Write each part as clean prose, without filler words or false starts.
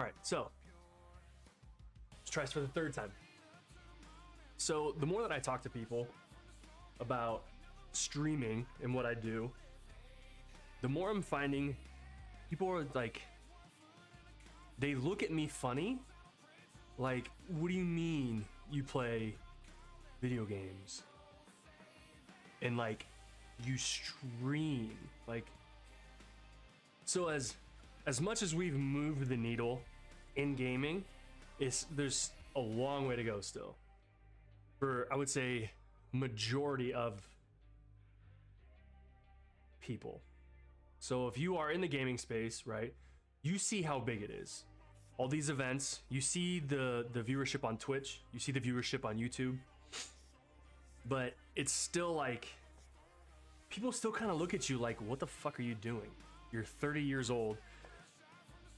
All right, so let's try this for the third time. So the more that I talk to people about streaming and what I do, the more I'm finding people are like, they look at me funny. Like, what do you mean you play video games? And like, you stream? Like, so as much as we've moved the needle in gaming, there's a long way to go still. For, I would say, majority of people. So if you are in the gaming space, right, you see how big it is. All these events, you see the viewership on Twitch, you see the viewership on YouTube, but it's still like, people still kind of look at you like, what the fuck are you doing? You're 30 years old,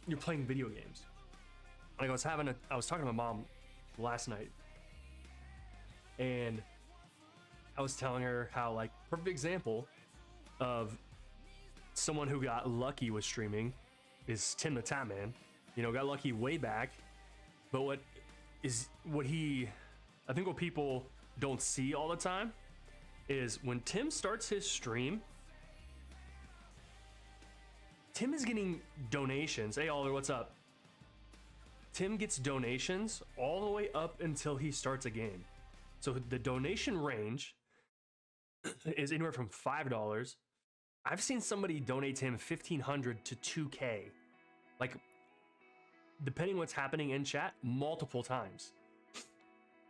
you're playing video games. Like I was talking to my mom last night, and I was telling her how, like, perfect example of someone who got lucky with streaming is Tim the Tap Man. You know, got lucky way back, but what people don't see all the time is when Tim starts his stream, Tim is getting donations. Hey, Oliver, what's up? Tim gets donations all the way up until he starts a game. So the donation range is anywhere from $5. I've seen somebody donate to him $1,500 to $2K. Like, depending what's happening in chat, multiple times.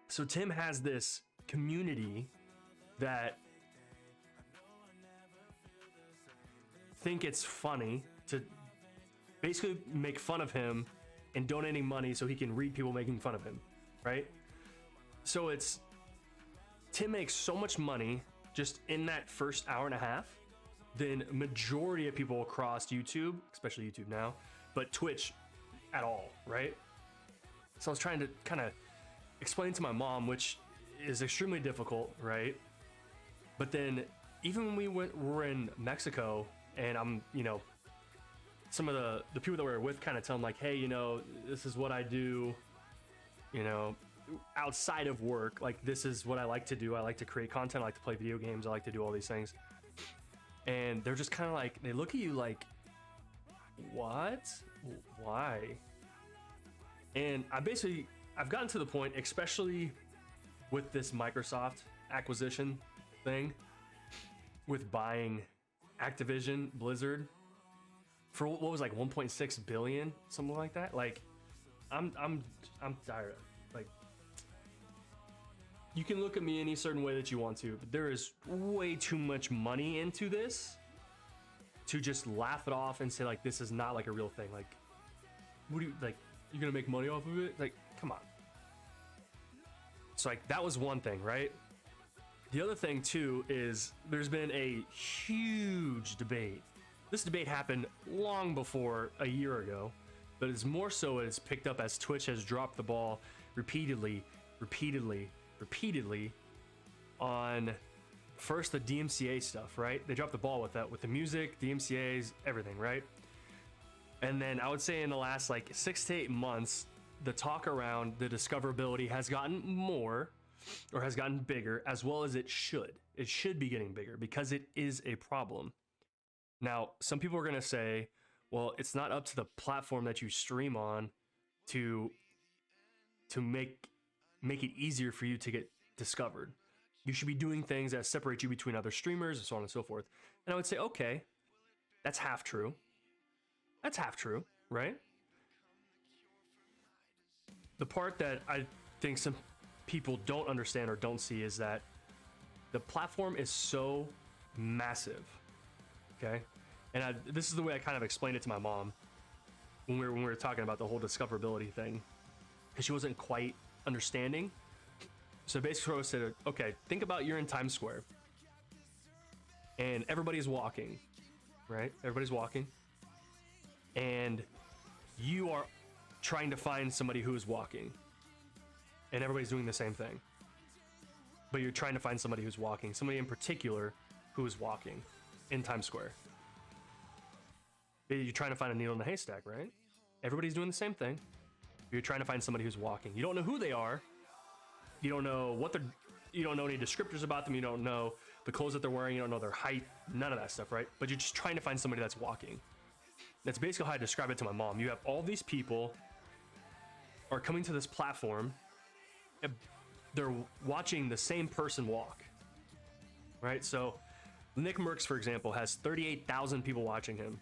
So Tim has this community that think it's funny to basically make fun of him and donating money so he can read people making fun of him, right? So it's, Tim makes so much money just in that first hour and a half than majority of people across YouTube, especially YouTube now, but Twitch at all, right? So I was trying to kind of explain to my mom, which is extremely difficult, right? But then even when we were in Mexico, and I'm, you know, some of the people that we were with kind of tell them like, hey, you know, this is what I do, you know, outside of work. Like, this is what I like to do. I like to create content. I like to play video games. I like to do all these things. And they're just kind of like, they look at you like, what? Why? And I've gotten to the point, especially with this Microsoft acquisition thing, with buying Activision Blizzard for what was like 1.6 billion, something like that. Like, I'm tired of it. Like, you can look at me any certain way that you want to, but there is way too much money into this to just laugh it off and say like, this is not like a real thing. Like, what do you, like, you're gonna make money off of it? Like, come on. So like, that was one thing, right? The other thing too is there's been a huge debate. This debate happened long before a year ago, but it's more so it's picked up as Twitch has dropped the ball repeatedly on first the DMCA stuff, right? They dropped the ball with that, with the music, DMCAs, everything, right? And then I would say in the last like 6 to 8 months, the talk around the discoverability has gotten more, or has gotten bigger, as well as it should. It should be getting bigger because it is a problem. Now, some people are going to say, well, it's not up to the platform that you stream on to make it easier for you to get discovered. You should be doing things that separate you between other streamers and so on and so forth. And I would say, okay, that's half true. That's half true, right? The part that I think some people don't understand or don't see is that the platform is so massive, okay? And this is the way I kind of explained it to my mom when we were talking about the whole discoverability thing, because she wasn't quite understanding. So basically I said, okay, think about you're in Times Square and everybody's walking, right? Everybody's walking and you are trying to find somebody who is walking and everybody's doing the same thing, but you're trying to find somebody who's walking, somebody in particular who is walking in Times Square. You're trying to find a needle in a haystack, right? Everybody's doing the same thing. You're trying to find somebody who's walking. You don't know who they are. You don't know what they're, you don't know any descriptors about them. You don't know the clothes that they're wearing. You don't know their height, none of that stuff, right? But you're just trying to find somebody that's walking. That's basically how I describe it to my mom. You have all these people are coming to this platform. They're watching the same person walk, right? So Nick Merckx, for example, has 38,000 people watching him.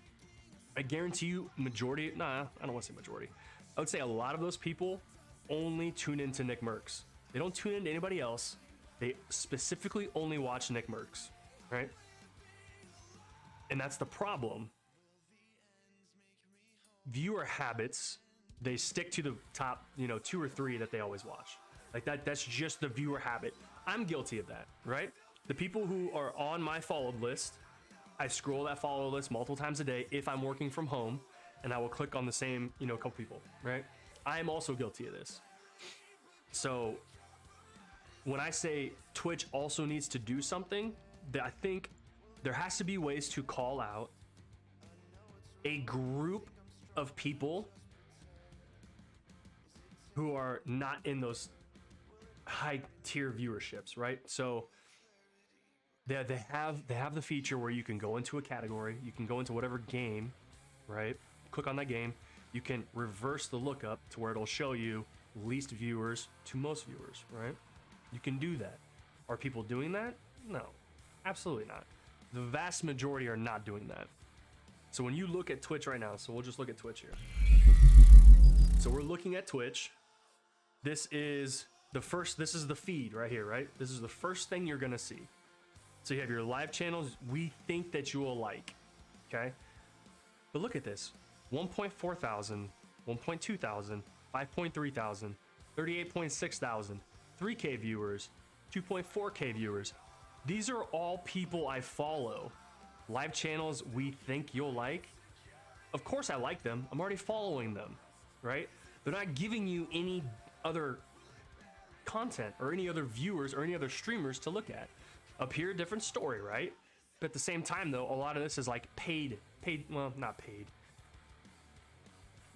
I guarantee you majority, I don't want to say majority. I would say a lot of those people only tune into Nick Merckx. They don't tune into anybody else. They specifically only watch Nick Merckx, right? And that's the problem. Viewer habits, they stick to the top, 2 or 3 that they always watch. Like that's just the viewer habit. I'm guilty of that, right? The people who are on my followed list, I scroll that follow list multiple times a day if I'm working from home, and I will click on the same, couple people, right? I am also guilty of this. So when I say Twitch also needs to do something, I think there has to be ways to call out a group of people who are not in those high tier viewerships, right? So they have the feature where you can go into a category, you can go into whatever game, right? Click on that game. You can reverse the lookup to where it'll show you least viewers to most viewers, right? You can do that. Are people doing that? No, absolutely not. The vast majority are not doing that. So when you look at Twitch right now, so we'll just look at Twitch here. So we're looking at Twitch. This is the feed right here, right? This is the first thing you're gonna see. So you have your live channels we think that you will like, okay? But look at this, 1.4 thousand, 1.2 thousand, 5.3 thousand, 38.6 thousand, 3K viewers, 2.4K viewers. These are all people I follow. Live channels we think you'll like. Of course I like them. I'm already following them, right? They're not giving you any other content or any other viewers or any other streamers to look at. Up here, different story, right? But at the same time though, a lot of this is like paid, well, not paid.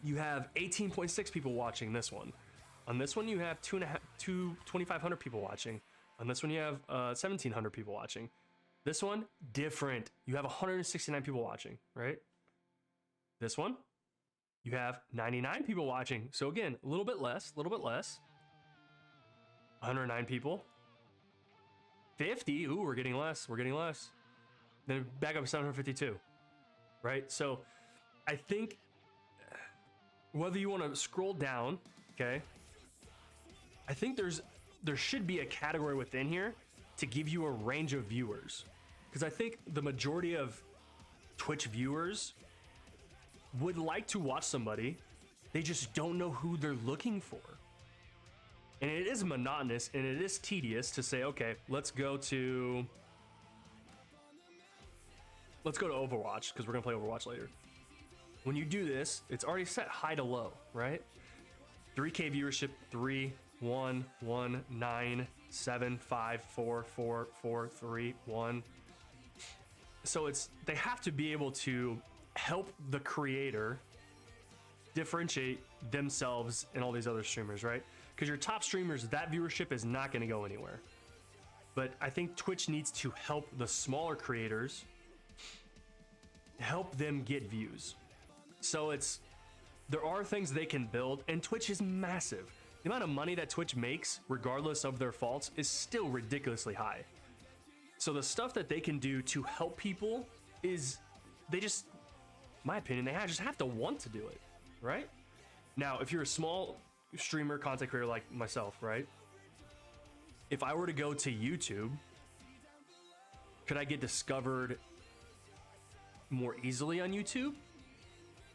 You have 18.6 people watching this one. On this one, you have 2,500 people watching. On this one, you have 1,700 people watching. This one, different. You have 169 people watching, right? This one, you have 99 people watching. So again, a little bit less. 109 people. 50, ooh, we're getting less. Then back up to 752, right? So I think whether you want to scroll down, okay, I think there should be a category within here to give you a range of viewers, because I think the majority of Twitch viewers would like to watch somebody, they just don't know who they're looking for. And it is monotonous and it is tedious to say, okay, let's go to Overwatch, because we're gonna play Overwatch later. When you do this, it's already set high to low, right? 3K viewership, 3, 1, 1, 9, 7, 5, 4, 4, 4, 3, 1. So they have to be able to help the creator differentiate themselves and all these other streamers, right? Because your top streamers, that viewership is not going to go anywhere. But I think Twitch needs to help the smaller creators, help them get views. So there are things they can build, and Twitch is massive. The amount of money that Twitch makes, regardless of their faults, is still ridiculously high. So the stuff that they can do to help people is, my opinion, they just have to want to do it, right? Now, if you're a small streamer, content creator like myself, right? If I were to go to YouTube, could I get discovered more easily on YouTube?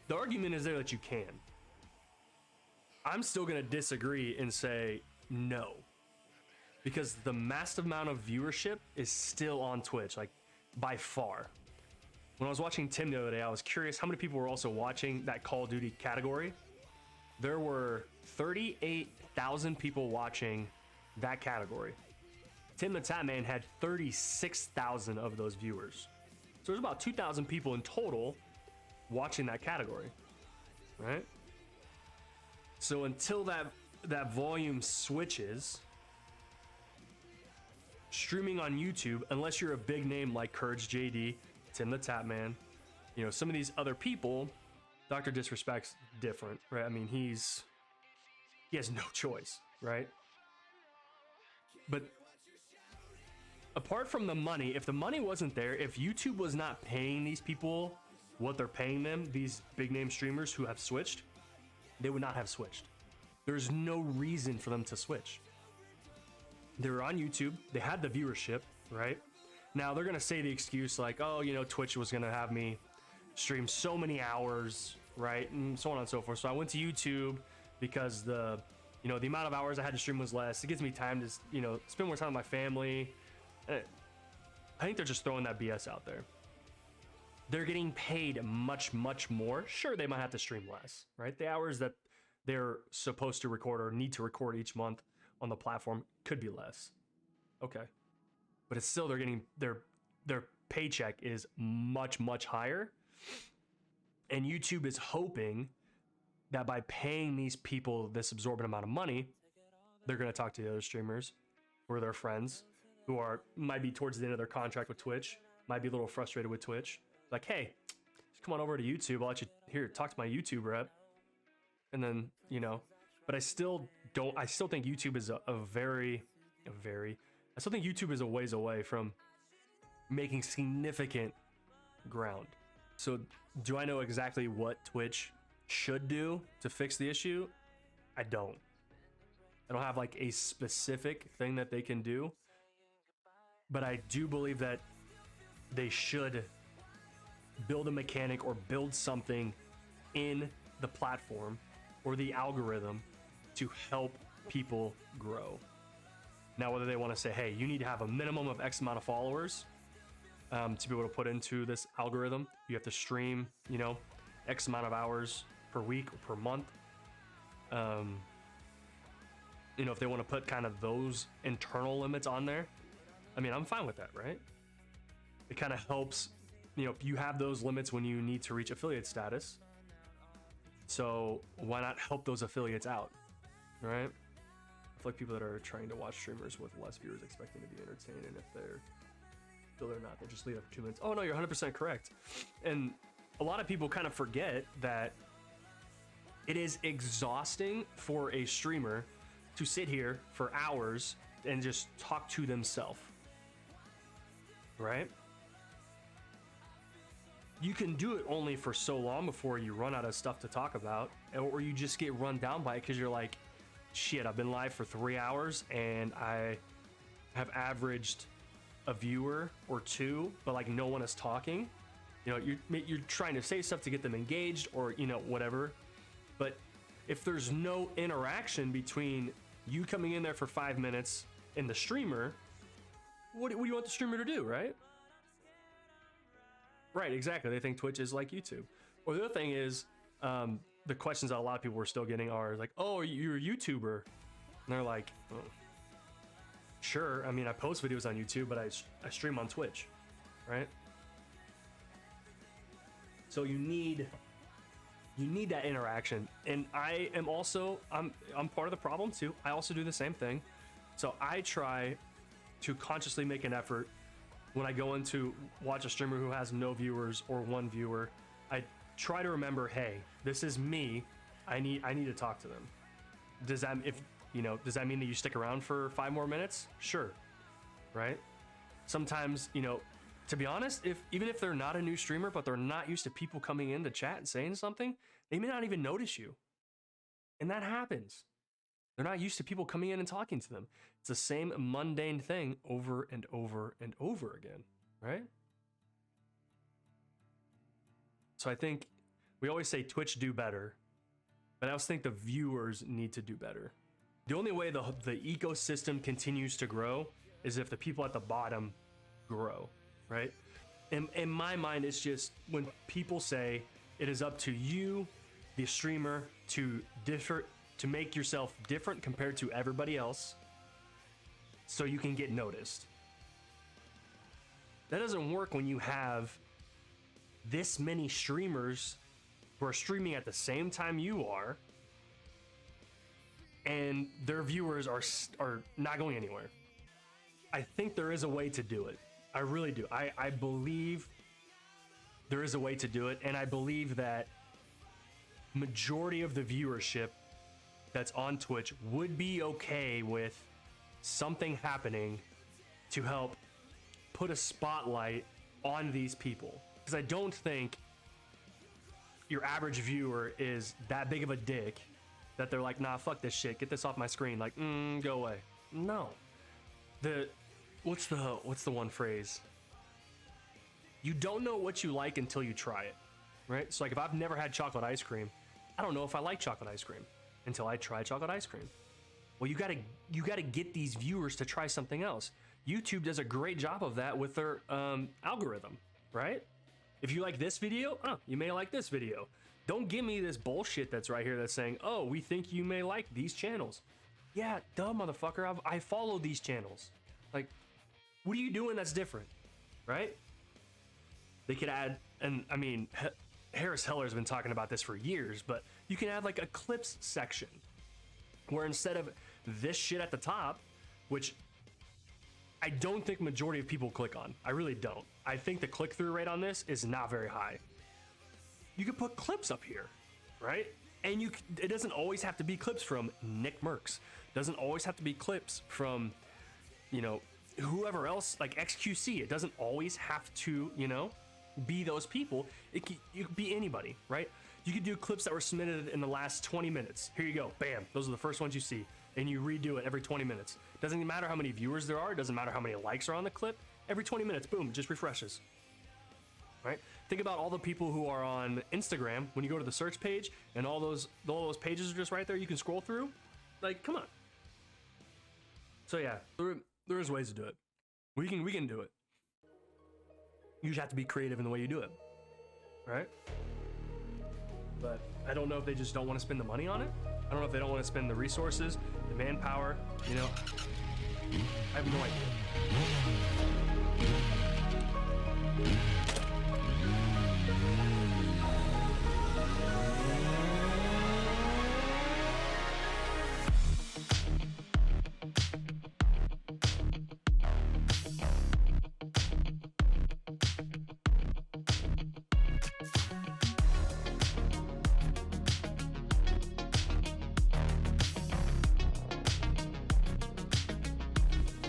The argument is there that you can. I'm still gonna disagree and say no, because the massive amount of viewership is still on Twitch, like by far. When I was watching Tim the other day, I was curious how many people were also watching that Call of Duty category. There were 38,000 people watching that category. Tim the Tap Man had 36,000 of those viewers. So there's about 2,000 people in total watching that category, right? So until that volume switches, streaming on YouTube, unless you're a big name like Courage JD, Tim the Tapman, you know, some of these other people, Dr. Disrespect's different, right? I mean, he has no choice, right? But apart from the money, if the money wasn't there, if YouTube was not paying these people what they're paying them, these big name streamers who have switched, they would not have switched. There's no reason for them to switch. They were on YouTube, they had the viewership, right? Now they're gonna say the excuse like, oh, you know, Twitch was gonna have me stream so many hours, right? And so on and so forth. So I went to YouTube because the amount of hours I had to stream was less. It gives me time to, you know, spend more time with my family. I think they're just throwing that BS out there. They're getting paid much, much more. Sure, they might have to stream less, right? The hours that they're supposed to record or need to record each month on the platform could be less. Okay. But it's still, they're getting their paycheck is much, much higher. And YouTube is hoping that by paying these people this absorbent amount of money, they're going to talk to the other streamers or their friends who might be towards the end of their contract with Twitch, might be a little frustrated with Twitch. Like, hey, just come on over to YouTube. I'll let you talk to my YouTube rep. And then, you know, but I still think YouTube is I still think YouTube is a ways away from making significant ground. So do I know exactly what Twitch should do to fix the issue? I don't have like a specific thing that they can do, but I do believe that they should build a mechanic or build something in the platform or the algorithm to help people grow. Now, whether they want to say, hey, you need to have a minimum of X amount of followers to be able to put into this algorithm, you have to stream, you know, X amount of hours per week or per month. You know, if they want to put kind of those internal limits on there, I mean, I'm fine with that, right? It kind of helps, you know, you have those limits when you need to reach affiliate status. So why not help those affiliates out, right? I feel like people that are trying to watch streamers with less viewers expecting to be entertained, and if they're not, they just leave after 2 minutes. Oh no, you're 100% correct. And a lot of people kind of forget that it is exhausting for a streamer to sit here for hours and just talk to themselves, right? You can do it only for so long before you run out of stuff to talk about, or you just get run down by it because you're like, shit, I've been live for 3 hours and I have averaged a viewer or two, but like no one is talking. You know, you're trying to say stuff to get them engaged or, you know, whatever. But if there's no interaction between you coming in there for 5 minutes and the streamer, what do you want the streamer to do, right? Right, exactly. They think Twitch is like YouTube. Or the other thing is, the questions that a lot of people were still getting are like, oh, you're a YouTuber. And they're like, oh, sure. I mean, I post videos on YouTube, but I stream on Twitch, right? So you need that interaction. And I am also, I'm part of the problem too. I also do the same thing. So I try to consciously make an effort when I go in to watch a streamer who has no viewers or one viewer. I try to remember, hey, this is me. I need to talk to them. Does that mean that you stick around for 5 more minutes? Sure. Right? Sometimes, you know, to be honest, even if they're not a new streamer, but they're not used to people coming in to chat and saying something, they may not even notice you. And that happens. They're not used to people coming in and talking to them. It's the same mundane thing over and over and over again, right? So I think we always say Twitch do better, but I also think the viewers need to do better. The only way the ecosystem continues to grow is if the people at the bottom grow, right? In my mind, it's just when people say it is up to you, the streamer, to make yourself different compared to everybody else so you can get noticed. That doesn't work when you have this many streamers who are streaming at the same time you are, and their viewers are not going anywhere. I think there is a way to do it. I really do. I believe there is a way to do it, and I believe that majority of the viewership that's on Twitch would be okay with something happening to help put a spotlight on these people. Because I don't think your average viewer is that big of a dick that they're like, nah, fuck this shit, get this off my screen, like, go away. No. What's the one phrase? You don't know what you like until you try it, right? So like if I've never had chocolate ice cream, I don't know if I like chocolate ice cream until I try chocolate ice cream. Well, you gotta get these viewers to try something else. YouTube does a great job of that with their algorithm, right? If you like this video, you may like this video. Don't give me this bullshit that's right here that's saying, oh, we think you may like these channels. Yeah, duh, motherfucker, I follow these channels. Like, what are you doing that's different, right? They could add, and I mean, Harris Heller's been talking about this for years, but you can add like a clips section where instead of this shit at the top, which I don't think majority of people click on. I really don't. I think the click-through rate on this is not very high. You could put clips up here, right? And it doesn't always have to be clips from Nick Merckx. Doesn't always have to be clips from, you know, whoever else, like XQC. It doesn't always have to, you know, be those people. You could be anybody, right? You could do clips that were submitted in the last 20 minutes. Here you go, bam. Those are the first ones you see. And you redo it every 20 minutes. Doesn't matter how many viewers there are. Doesn't matter how many likes are on the clip. Every 20 minutes, boom, it just refreshes. Right? Think about all the people who are on Instagram. When you go to the search page and all those pages are just right there, you can scroll through. Like, come on. So yeah, there is ways to do it. We can do it. You just have to be creative in the way you do it, right? But I don't know if they just don't want to spend the money on it. I don't know if they don't want to spend the resources, the manpower, you know. I have no idea.